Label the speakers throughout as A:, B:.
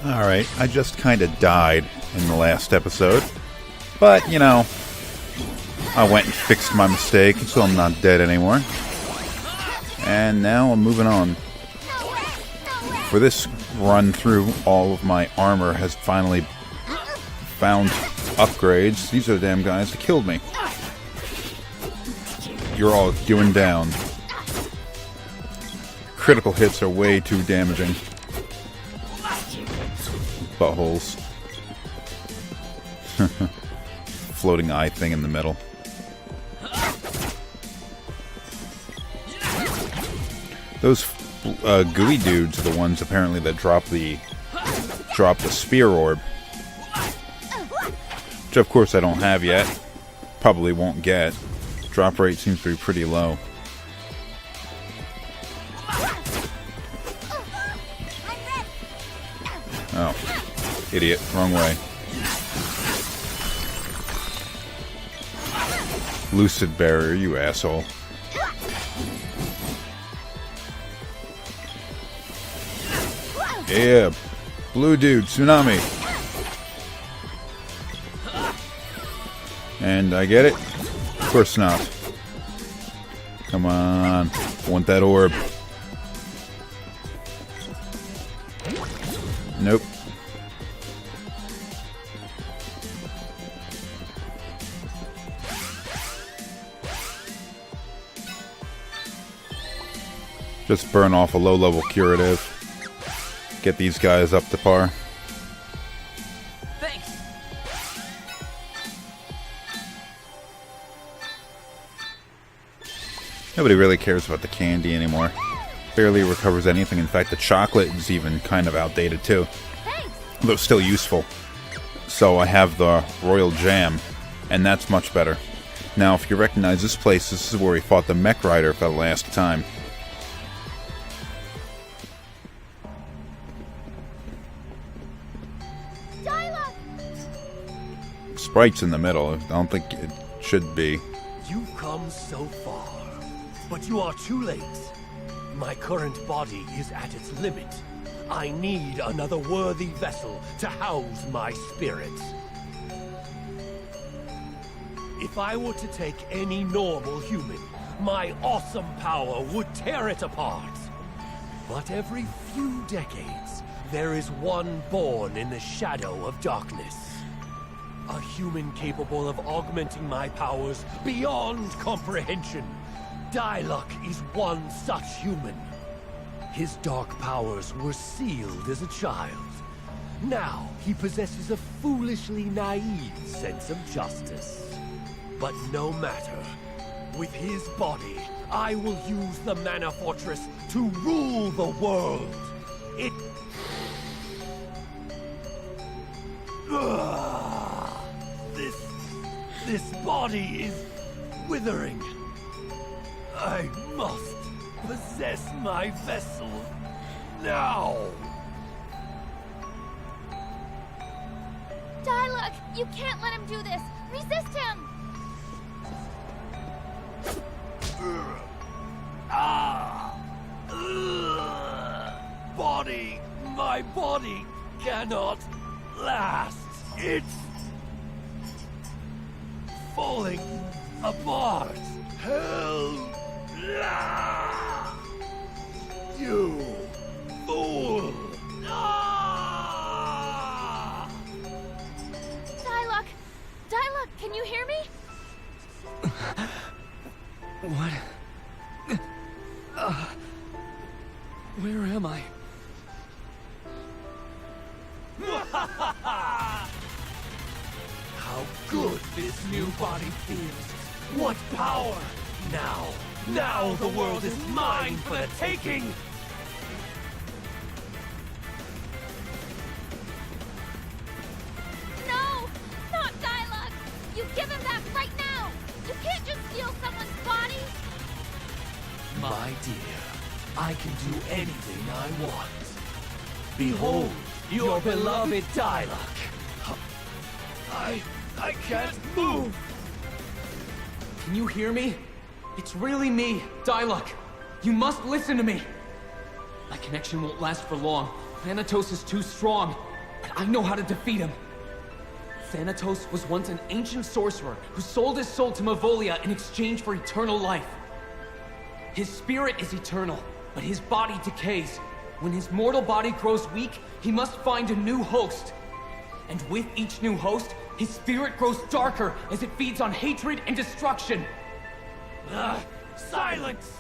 A: Alright, I just kind of died in the last episode. But, you know, I went and fixed my mistake, so I'm not dead anymore. And now I'm moving on. For this run through, all of my armor has finally found upgrades. These are the damn guys that killed me. You're all going down. Critical hits are way too damaging. Buttholes. Floating eye thing in the middle. Those gooey dudes are the ones apparently that drop the spear orb. Which of course I don't have yet. Probably won't get. Drop rate seems to be pretty low. Oh. Idiot. Wrong way. Lucid barrier, you asshole. Yeah. Blue dude, tsunami. And I get it? Of course not. Come on. Want that orb. Nope. Just burn off a low-level curative. Get these guys up to par.
B: Thanks.
A: Nobody really cares about the candy anymore. Barely recovers anything. In fact, the chocolate is even kind of outdated too. Though still useful. So I have the Royal Jam, and that's much better. Now, if you recognize this place, this is where we fought the Mech Rider for the last time. Sprite's in the middle. I don't think it should be.
C: You've come so far, but you are too late. My current body is at its limit. I need another worthy vessel to house my spirit. If I were to take any normal human, my awesome power would tear it apart. But every few decades, there is one born in the shadow of darkness. A human capable of augmenting my powers beyond comprehension. Dark is one such human. His dark powers were sealed as a child. Now he possesses a foolishly naive sense of justice. But no matter. With his body, I will use the Mana Fortress to rule the world. It... This body is withering. I must possess my vessel now.
D: Dark, you can't let him do this. Resist him.
C: Body, my body cannot last. It's falling apart. Help! You fool!
D: Dark, can you hear me?
B: What? Where am I?
C: How good this new body feels. What power! Now the world is mine for the taking!
D: No! Not Dark! You give him that right now! You can't just steal someone's body!
C: My dear, I can do anything I want. Behold, your beloved Dark. I can't move!
B: Can you hear me? It's really me, Dark. You must listen to me. My connection won't last for long. Thanatos is too strong, but I know how to defeat him. Thanatos was once an ancient sorcerer who sold his soul to Mavolia in exchange for eternal life. His spirit is eternal, but his body decays. When his mortal body grows weak, he must find a new host. And with each new host, his spirit grows darker as it feeds on hatred and destruction.
C: Silence!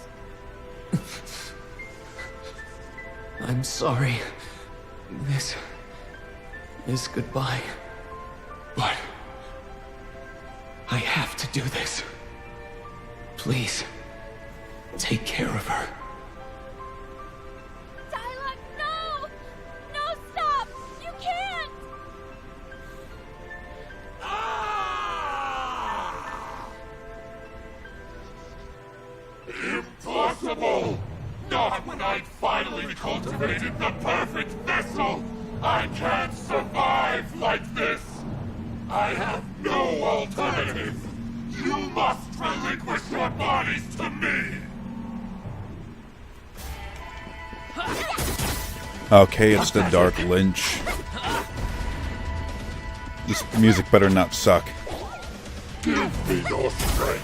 B: I'm sorry. This is goodbye. But I have to do this. Please, take care of her.
D: Dialogue, no! No, stop! You can't!
C: Impossible! Not when I'd finally cultivated the perfect vessel! I can't survive like this! I have no alternative! You must relinquish your bodies to me!
A: Okay, it's the Dark Lich. This music better not suck.
C: Give me your strength!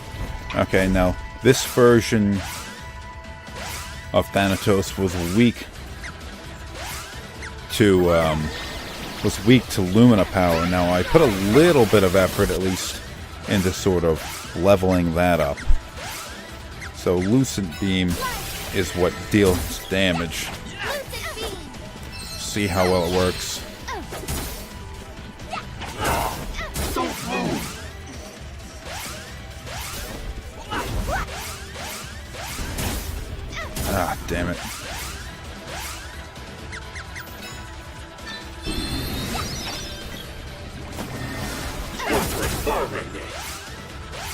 A: Okay, now, this version of Thanatos was weak to Lumina power. Now, I put a little bit of effort, at least, into sort of leveling that up. So, Lucent Beam is what deals damage. See how well it works.
C: Don't move!
A: Ah, damn it.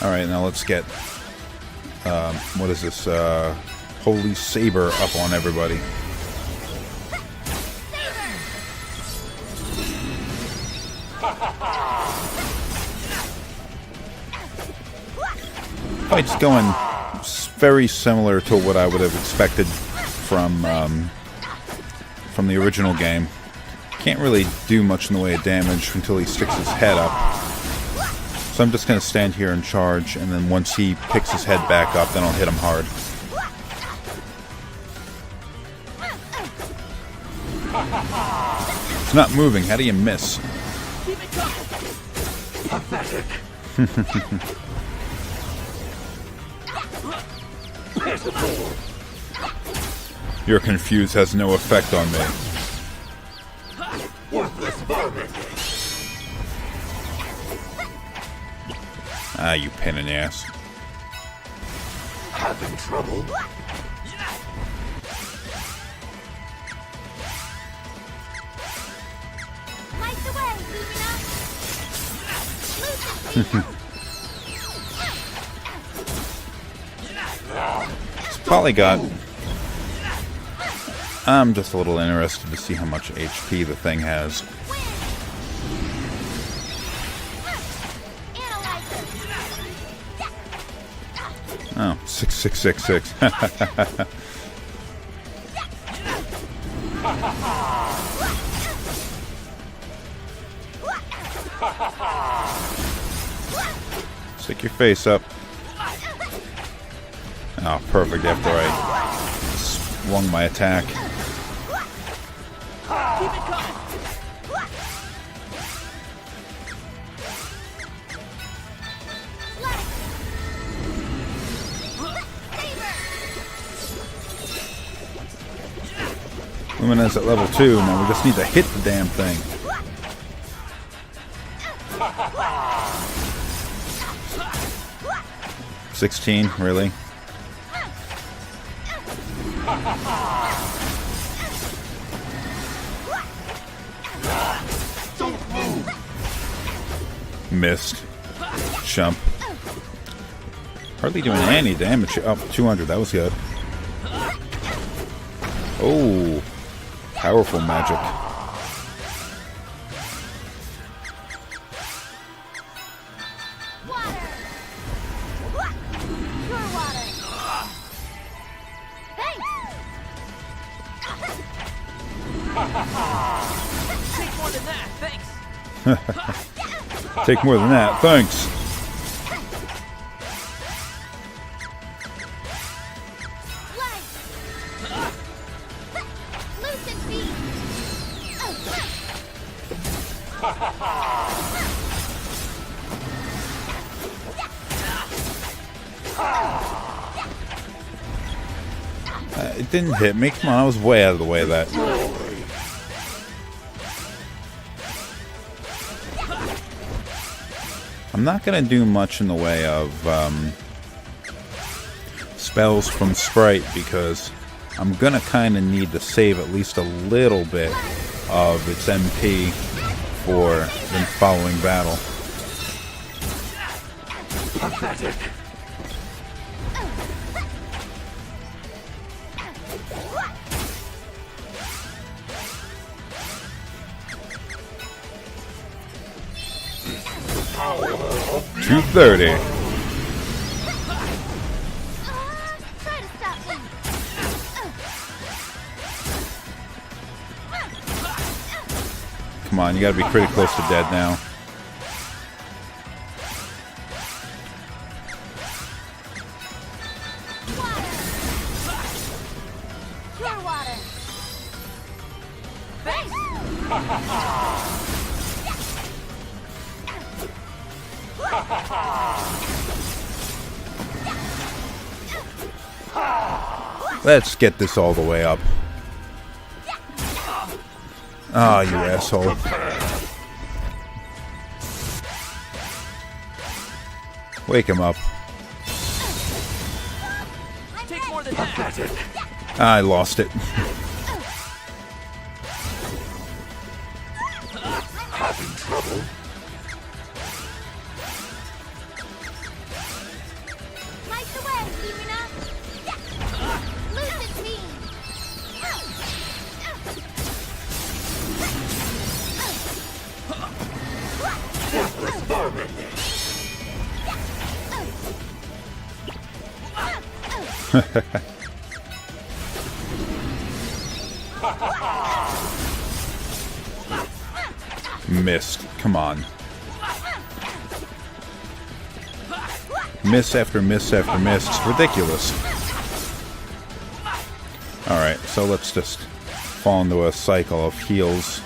A: Alright, now let's get, what is this, Holy Saber up on everybody. Fight's going very similar to what I would have expected from the original game. Can't really do much in the way of damage until he sticks his head up. So I'm just going to stand here and charge, and then once he picks his head back up, then I'll hit him hard. It's not moving. How do you miss?
C: Pathetic!
A: Your confuse has no effect on me.
C: Worthless vermin!
A: Ah, you pain in the ass.
C: Having trouble?
D: Light the way, Lumina!
A: It's probably got... I'm just a little interested to see how much HP the thing has. Oh, 6666. Stick your face up. Oh, perfect after I swung my attack.
B: Keep it coming!
A: Lumina's at level 2, now we just need to hit the damn thing. $16, really?
C: Don't move!
A: Missed. Chump. Hardly doing any damage. Oh, 200, that was good. Oh, powerful magic.
D: Water! Pure water! Thanks!
A: Take more than that, thanks. It didn't hit me. Come on, I was way out of the way of that. I'm not going to do much in the way of spells from Sprite because I'm going to kind of need to save at least a little bit of its MP for the following battle.
C: Pathetic.
A: $230.
D: Try to stop me.
A: Come on, you gotta be pretty close to dead now.
D: Pure water.
A: Let's get this all the way up. Ah, you asshole. Wake him up.
B: Take more than that.
C: Pathetic.
A: I lost it.
C: Having trouble?
D: Light the way, Serena. Lucid beam.
C: Deathless vermin.
A: Missed. Come on. Miss after miss after miss. It's ridiculous. Alright, so let's just fall into a cycle of heals.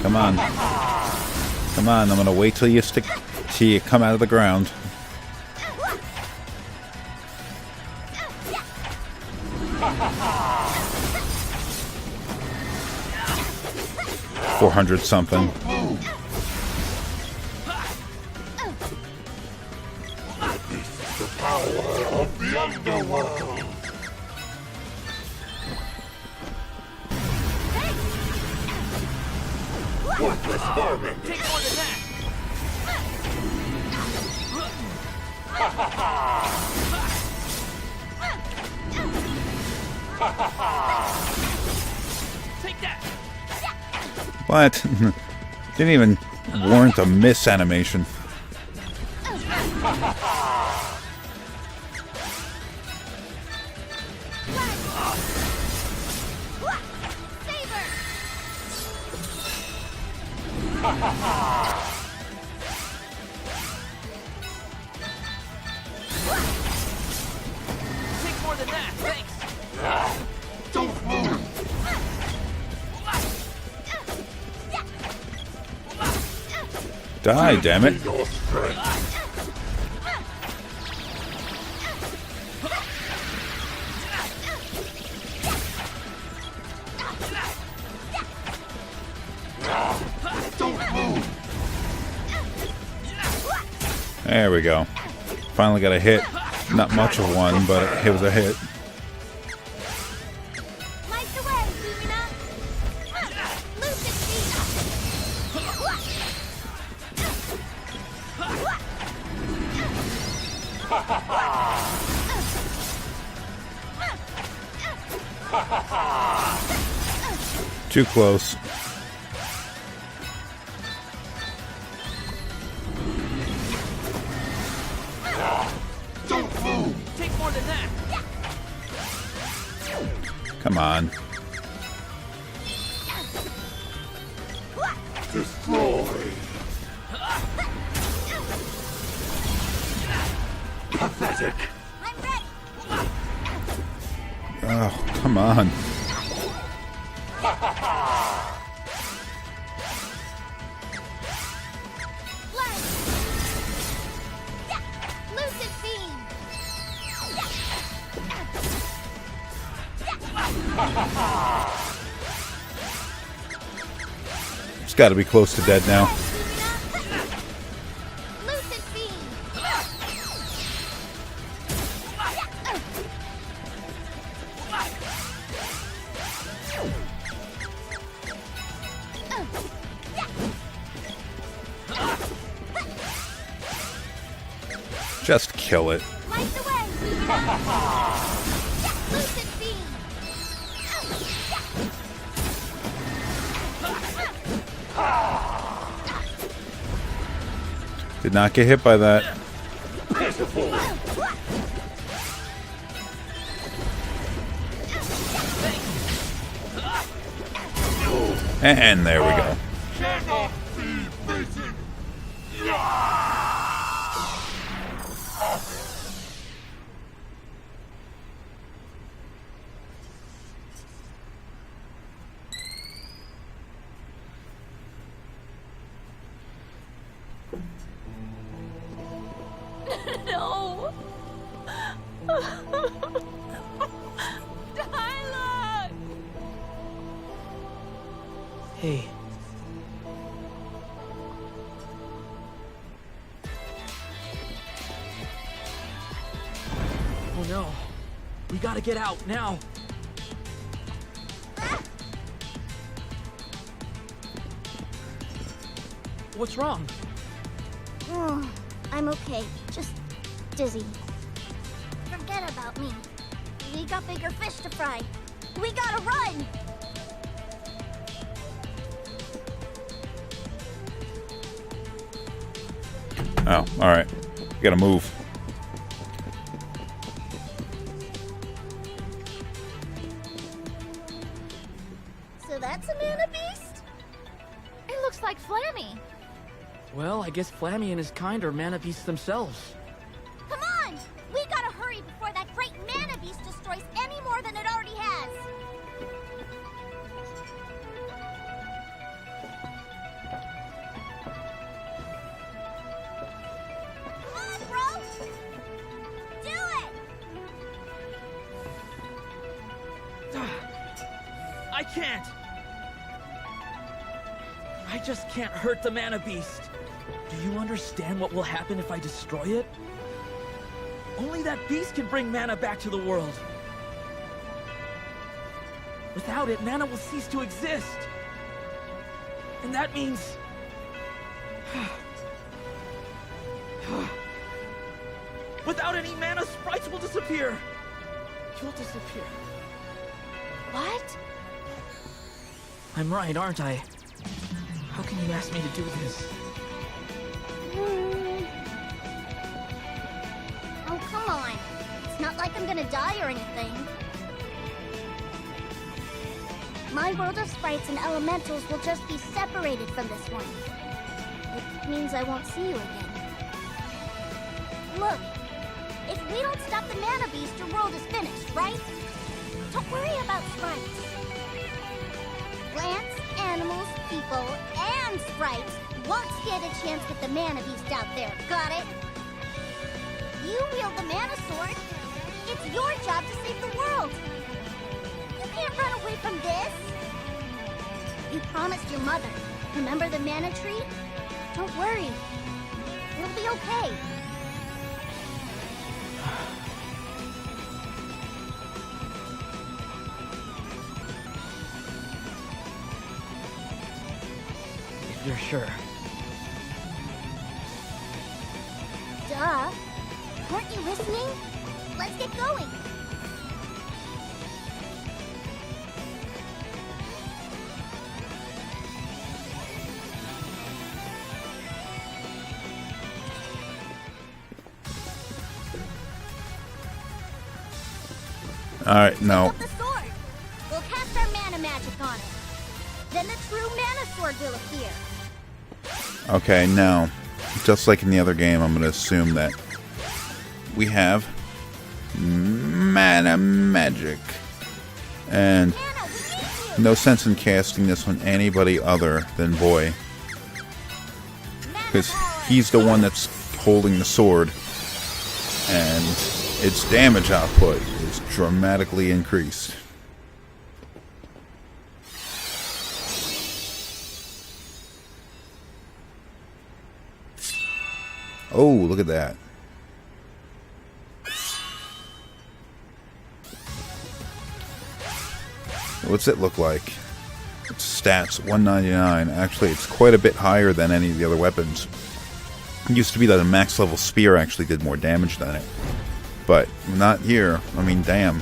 A: Come on. Come on, I'm gonna wait till you come out of the ground. $400 something.
C: The power of the underworld. Worthless vermin.
B: Take more than that. Take that.
A: What? Didn't even warrant a miss animation.
B: Take more than that. Thanks.
C: Don't move.
A: Die, damn it.
C: Your strength. Don't move.
A: There we go. Finally got a hit. Not much of one, but it was a hit.
D: Light the way, Serena. Lucid beam.
A: Too close.
C: Don't move!
B: Take more than that.
A: Come on.
C: Destroy! Pathetic!
D: I'm ready.
A: Oh, come on.
D: Light. Lucid beam.
A: It's got to be close to dead now.
D: Lucid beam.
A: Just kill it.
D: Light the way. Lucid beam.
A: Did not get hit by that.
C: Pitiful!
A: And there we go.
C: Cannot be beaten!
D: No. Dark.
B: Hey. Oh no. We gotta get out now. What's wrong?
D: Oh, I'm okay. Just dizzy. Forget about me. We got bigger fish to fry. We gotta run!
A: Oh, alright. You gotta move.
D: So that's a mana beast? It looks like Flammy.
B: Well, I guess Flammy and his kind are mana beasts themselves.
D: Come on! We gotta hurry before that great mana beast destroys any more than it already has. Come on, bro! Do it!
B: I can't! I just can't hurt the mana beast. Do you understand what will happen if I destroy it? Only that beast can bring mana back to the world. Without it, mana will cease to exist. And that means... without any mana, sprites will disappear. You'll disappear.
D: What?
B: I'm right, aren't I? How can you ask me to do this?
D: Oh, come on. It's not like I'm gonna die or anything. My world of sprites and elementals will just be separated from this one. It means I won't see you again. Look, if we don't stop the mana beast, your world is finished, right? Don't worry about sprites. Plants, animals, people, and sprites won't stand a chance with the mana beast out there, got it? You wield the mana sword. It's your job to save the world. You can't run away from this. You promised your mother. Remember the mana tree? Don't worry. It'll be okay.
B: If you're sure.
D: Duh. Weren't you listening? Let's get going.
A: Alright, no.
D: Pick up the sword. We'll cast our mana magic on it. Then the true mana sword will appear.
A: Okay, now, just like in the other game, I'm going to assume that we have mana magic. And
D: Mana, we need you.
A: no sense in casting this on anybody other than Boy.
D: Mana
A: Because
D: power.
A: he's the one that's holding the sword. And its damage output is dramatically increased. Oh, look at that. What's it look like? Its stats, 199. Actually, it's quite a bit higher than any of the other weapons. It used to be that a max level spear actually did more damage than it. But not here. I mean, damn.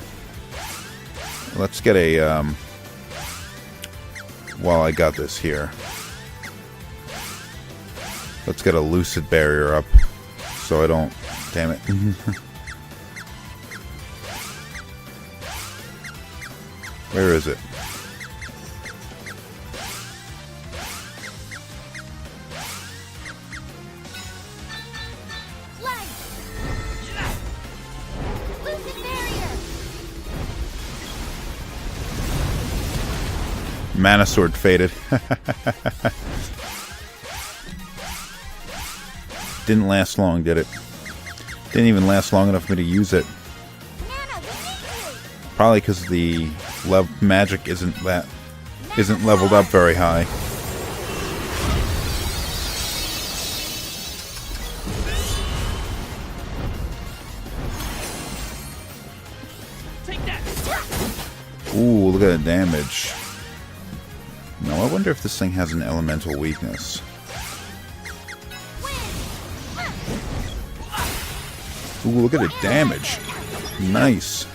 A: Let's get a, while I got this here. Let's get a lucid barrier up so I don't... Damn it. Where is it?
D: Light. Lucid barrier.
A: Mana sword faded. Didn't last long, did it? Didn't even last long enough for me to use it.
D: Mana, we need you.
A: Probably because the magic isn't leveled up very high.
C: Take that!
A: Ooh, look at the damage. No, I wonder if this thing has an elemental weakness. Ooh, look at the damage. Nice.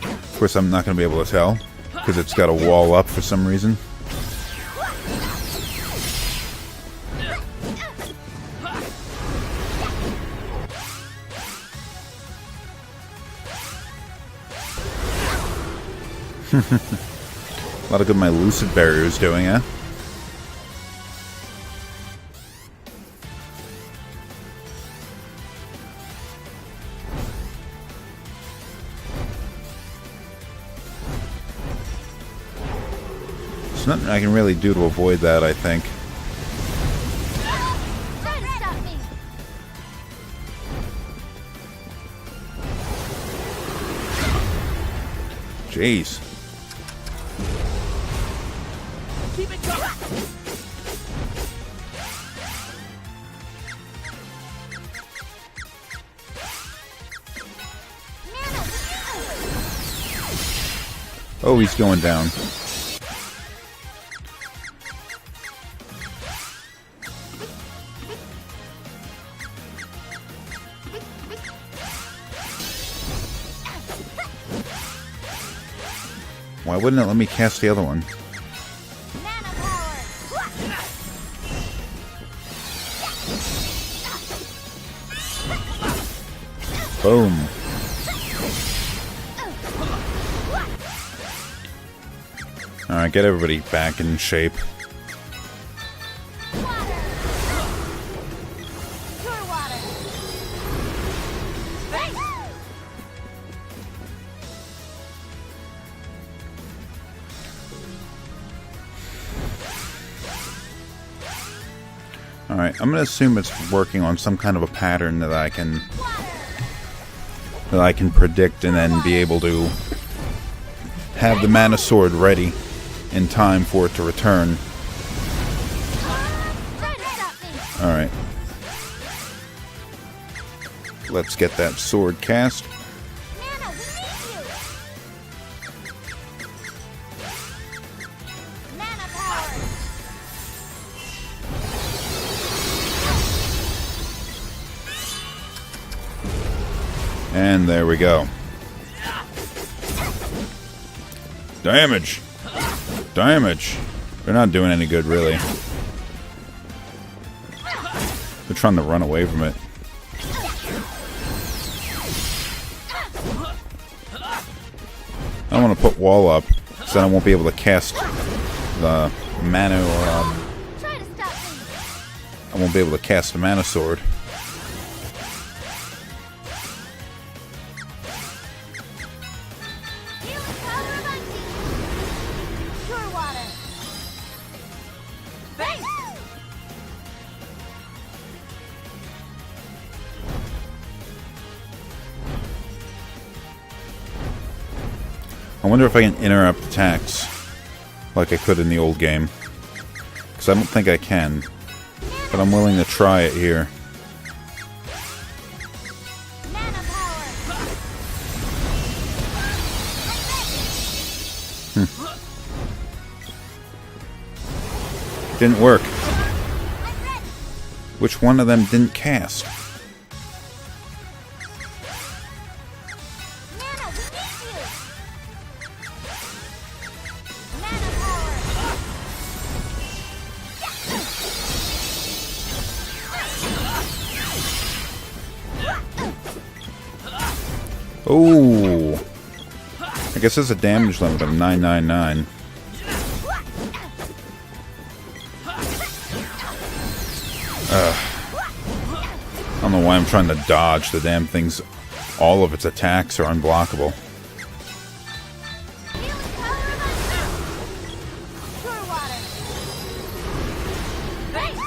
A: Of course, I'm not going to be able to tell, because it's got a wall up for some reason. A lot of good my lucid barrier is doing, eh? There's nothing I can really do to avoid that, I think.
D: Try to stop me.
A: Jeez.
C: Keep it going!
D: Mana, we need you.
A: Oh, he's going down. Why wouldn't it let me cast the other one?
D: Mana power.
A: Boom. Alright, get everybody back in shape.
D: Water. Pure water. Hey!
A: Alright, I'm gonna assume it's working on some kind of a pattern that I can predict and then be able to have the mana sword ready in time for it to return.
D: Try to stop me.
A: Alright. Let's get that sword cast.
D: Mana, we need you. Mana power.
A: And there we go. Damage! Damage! They're not doing any good, really. They're trying to run away from it. I don't want to put wall up, because then I won't be able to cast the mana, or
D: Try to stop me.
A: I won't be able to cast the mana sword.
D: Healing power of unseen. Pure water. Thanks.
A: I wonder if I can interrupt attacks like I could in the old game. Because I don't think I can. But I'm willing to try it here.
D: Mana power.
A: Didn't work.
D: I'm ready.
A: Which one of them didn't cast?
D: Nana, we need you. Mana power.
A: Oh, I guess there's a damage limit of 999. I don't know why I'm trying to dodge the damn things. All of its attacks are unblockable.
D: Healing power of unseen. Pure water. Thanks.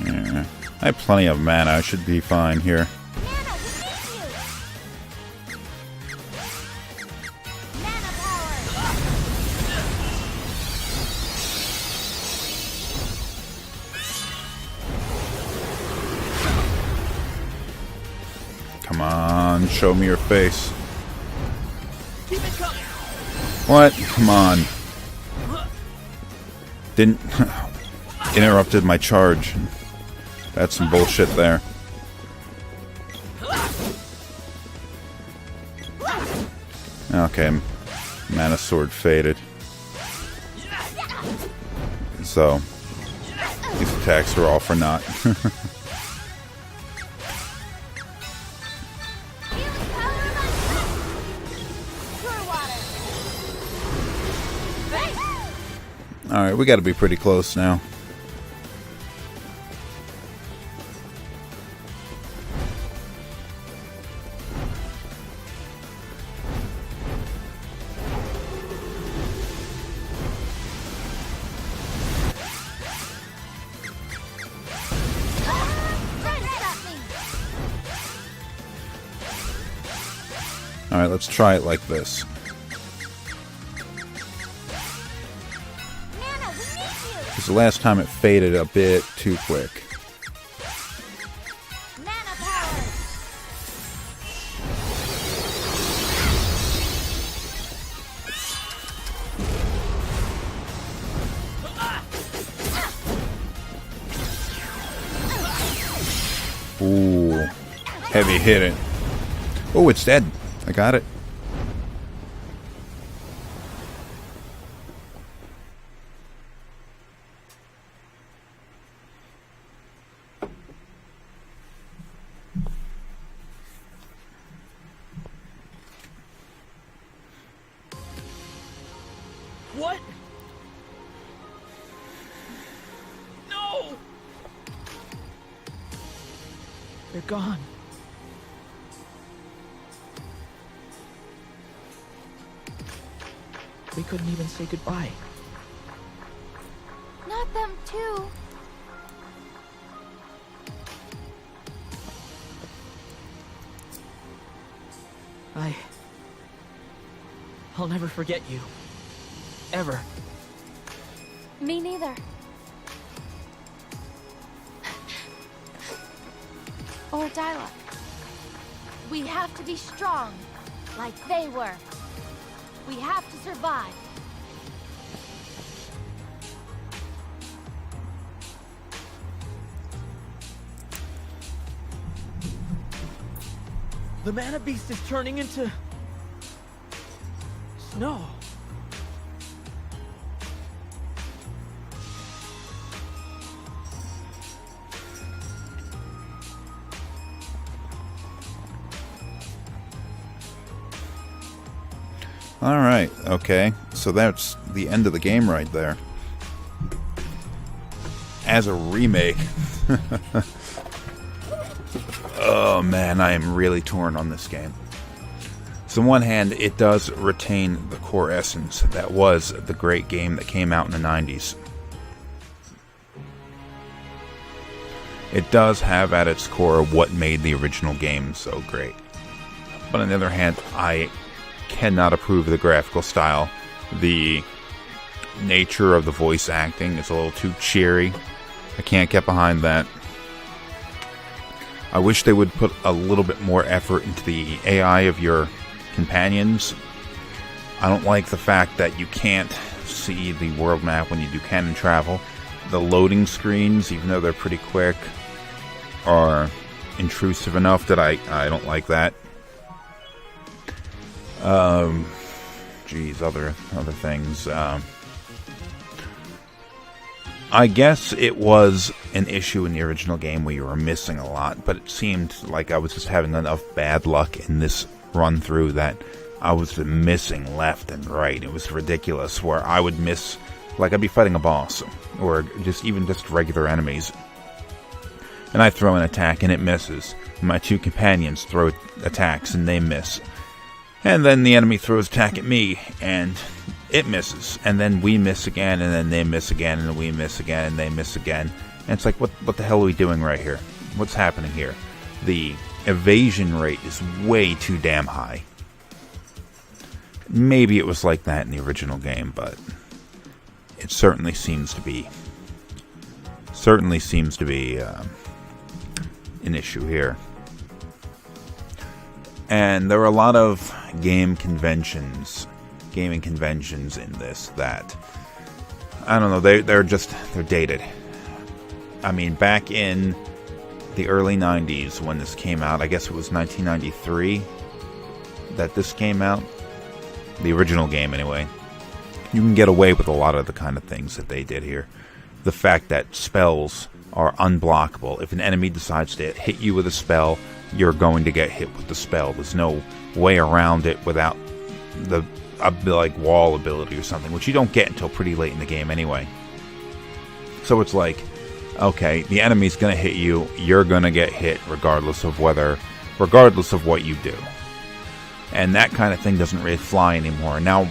A: Yeah. I have plenty of mana. I should be fine here.
D: Nana, we need you. Mana power.
A: Come on, show me your face.
B: Keep it coming.
A: What? Come on. Didn't... interrupted my charge. That's some bullshit there. Okay, mana sword faded. So, these attacks are all for naught.
D: Healing power of unseen. Pure water. Thanks.
A: Alright, we gotta be pretty close now.
D: Try to stop me.
A: Alright, let's try it like this.
D: Nana, we need you.
A: Because the last time it faded a bit too quick.
D: Mana power.
A: Ooh, heavy hitting. Oh, it's dead. I got it.
B: What? No! They're gone. We couldn't even say goodbye.
D: Not them too.
B: I'll never forget you. Ever.
D: Me neither. Or Dyla. We have to be strong, like they were. We have to survive.
B: The mana beast is turning into
E: No.
A: Alright, okay. So that's the end of the game right there. As a remake. Oh man, I am really torn on this game. So on one hand, it does retain the core essence that was the great game that came out in the 90s. It does have at its core what made the original game so great. But on the other hand, I cannot approve of the graphical style. The nature of the voice acting is a little too cheery. I can't get behind that. I wish they would put a little bit more effort into the AI of your companions. I don't like the fact that you can't see the world map when you do canon travel. The loading screens, even though they're pretty quick, are intrusive enough that I don't like that. Other things. I guess it was an issue in the original game where you were missing a lot, but it seemed like I was just having enough bad luck in this run through that I was missing left and right. It was ridiculous where I would miss, like I'd be fighting a boss, or just regular enemies, and I throw an attack and it misses. My two companions throw attacks and they miss. And then the enemy throws attack at me, and it misses. And then we miss again, and then they miss again, and we miss again, and they miss again. And it's like, what the hell are we doing right here? What's happening here? The evasion rate is way too damn high. Maybe it was like that in the original game, but it certainly seems to be an issue here. And there were a lot of gaming conventions in this that, I don't know, they're dated. I mean, back in the early 90s when this came out, I guess it was 1993 that this came out, the original game anyway, you can get away with a lot of the kind of things that they did here. The fact that spells are unblockable. If an enemy decides to hit you with a spell, you're going to get hit with the spell. There's no way around it without the wall ability or something, which you don't get until pretty late in the game anyway. So it's like, okay, the enemy's going to hit you, you're going to get hit regardless of what you do. And that kind of thing doesn't really fly anymore. Now,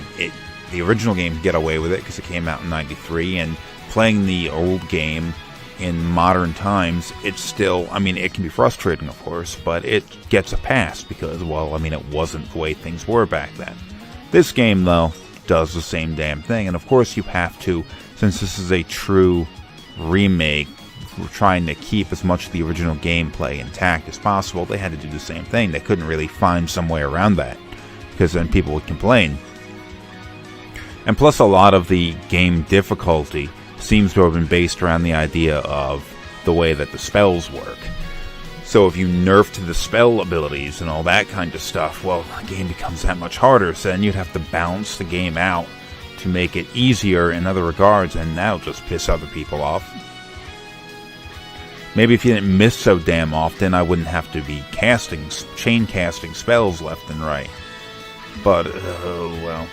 A: the original game get away with it because it came out in 93, and playing the old game in modern times, it's still, I mean, it can be frustrating, of course, but it gets a pass because, well, I mean, it wasn't the way things were back then. This game, though, does the same damn thing, and of course you have to, since this is a true remake, we're trying to keep as much of the original gameplay intact as possible, they had to do the same thing. They couldn't really find some way around that, because then people would complain. And plus, a lot of the game difficulty seems to have been based around the idea of the way that the spells work. So if you nerfed the spell abilities and all that kind of stuff, well, the game becomes that much harder, so then you'd have to balance the game out to make it easier in other regards, and that'll just piss other people off. Maybe if you didn't miss so damn often, I wouldn't have to be chain casting spells left and right. But, well,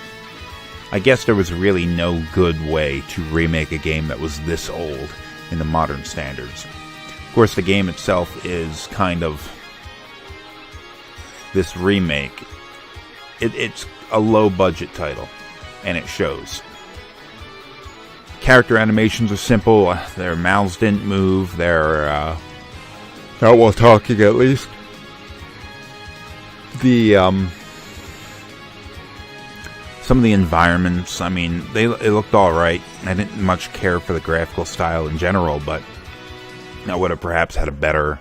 A: I guess there was really no good way to remake a game that was this old in the modern standards. Of course, the game itself is kind of this remake. It's a low-budget title, and it shows. Character animations are simple. Their mouths didn't move. They're not while talking, at least. Some of the environments, I mean, it looked alright. I didn't much care for the graphical style in general, but I would have perhaps had a better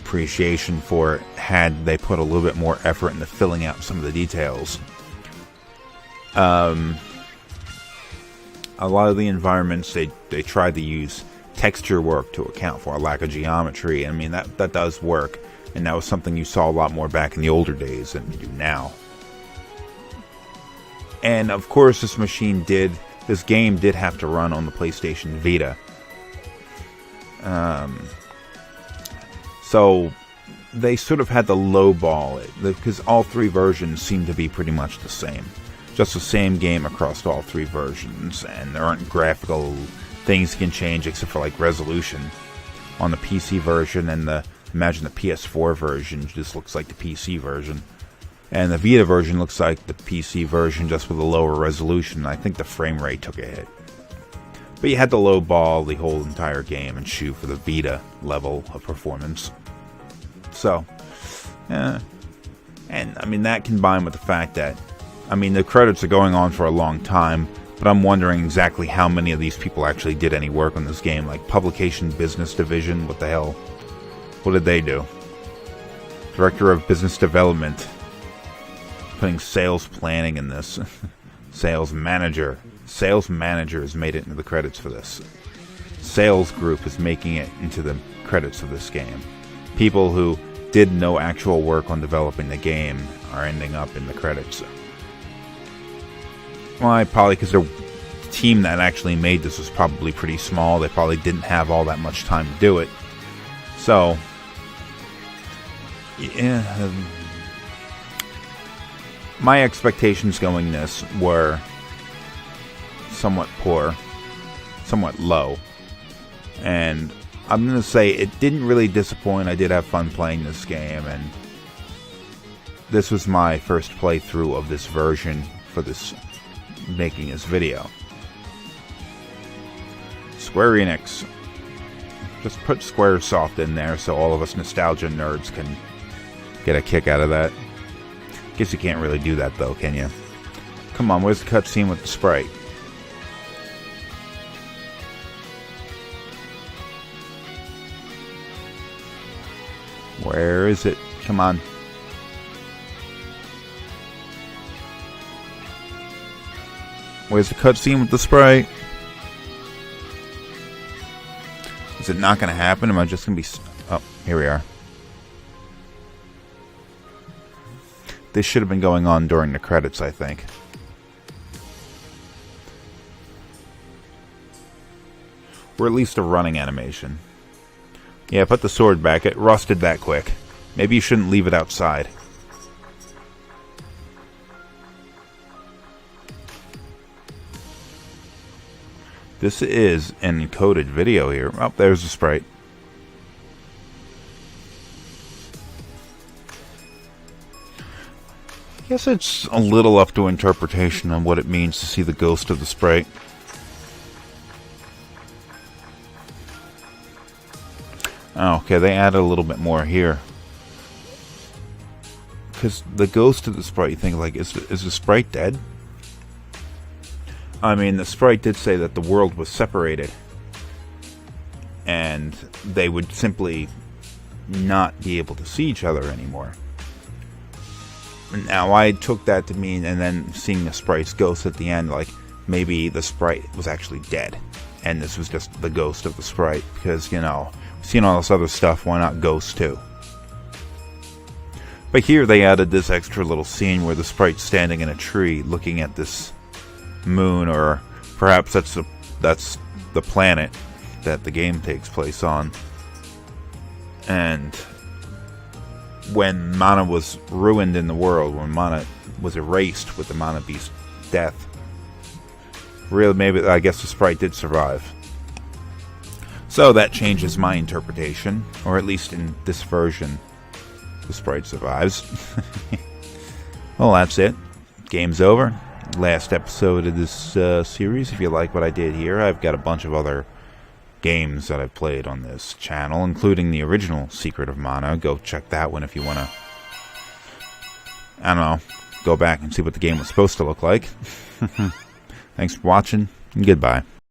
A: appreciation for it had they put a little bit more effort into filling out some of the details. A lot of the environments, they tried to use texture work to account for a lack of geometry. I mean, that does work, and that was something you saw a lot more back in the older days than you do now. And of course this game did have to run on the PlayStation Vita. So they sort of had to lowball it, because all three versions seem to be pretty much the same. Just the same game across all three versions, and there aren't graphical things you can change except for like resolution. On the PC version, and imagine the PS4 version just looks like the PC version. And the Vita version looks like the PC version, just with a lower resolution. I think the frame rate took a hit. But you had to lowball the whole entire game and shoot for the Vita level of performance. So, and I mean, that combined with the fact that, I mean, the credits are going on for a long time, but I'm wondering exactly how many of these people actually did any work on this game. Like, Publication Business Division, what the hell? What did they do? Director of Business Development. Putting sales planning in this. Sales manager. Sales manager has made it into the credits for this. Sales group is making it into the credits of this game. People who did no actual work on developing the game are ending up in the credits. Why? Probably because the team that actually made this was probably pretty small. They probably didn't have all that much time to do it. So, yeah, my expectations going this were somewhat poor, somewhat low, and I'm going to say it didn't really disappoint. I did have fun playing this game, and this was my first playthrough of this version for this making this video. Square Enix. Just put Squaresoft in there so all of us nostalgia nerds can get a kick out of that. Guess you can't really do that though, can you? Come on, where's the cutscene with the sprite? Where is it? Come on. Where's the cutscene with the sprite? Is it not going to happen? Am I just going to be... Oh, here we are. This should have been going on during the credits, I think. Or at least a running animation. Yeah, put the sword back. It rusted that quick. Maybe you shouldn't leave it outside. This is an encoded video here. Oh, there's the sprite. I guess it's a little up to interpretation on what it means to see the ghost of the sprite. Oh, okay, they added a little bit more here. Because the ghost of the sprite, you think, like, is the sprite dead? I mean, the sprite did say that the world was separated. And they would simply not be able to see each other anymore. Now, I took that to mean, and then seeing the sprite's ghost at the end, like, maybe the sprite was actually dead. And this was just the ghost of the sprite. Because, you know, seeing all this other stuff, why not ghosts too? But here they added this extra little scene where the sprite's standing in a tree looking at this moon, or perhaps that's the planet that the game takes place on. And when mana was ruined in the world, when mana was erased with the Mana Beast's death, really, maybe, I guess the sprite did survive. So that changes my interpretation, or at least in this version, the sprite survives. Well, that's it. Game's over. Last episode of this series. If you like what I did here, I've got a bunch of other games that I've played on this channel, including the original Secret of Mana. Go check that one if you want to, I don't know, go back and see what the game was supposed to look like. Thanks for watching, and goodbye.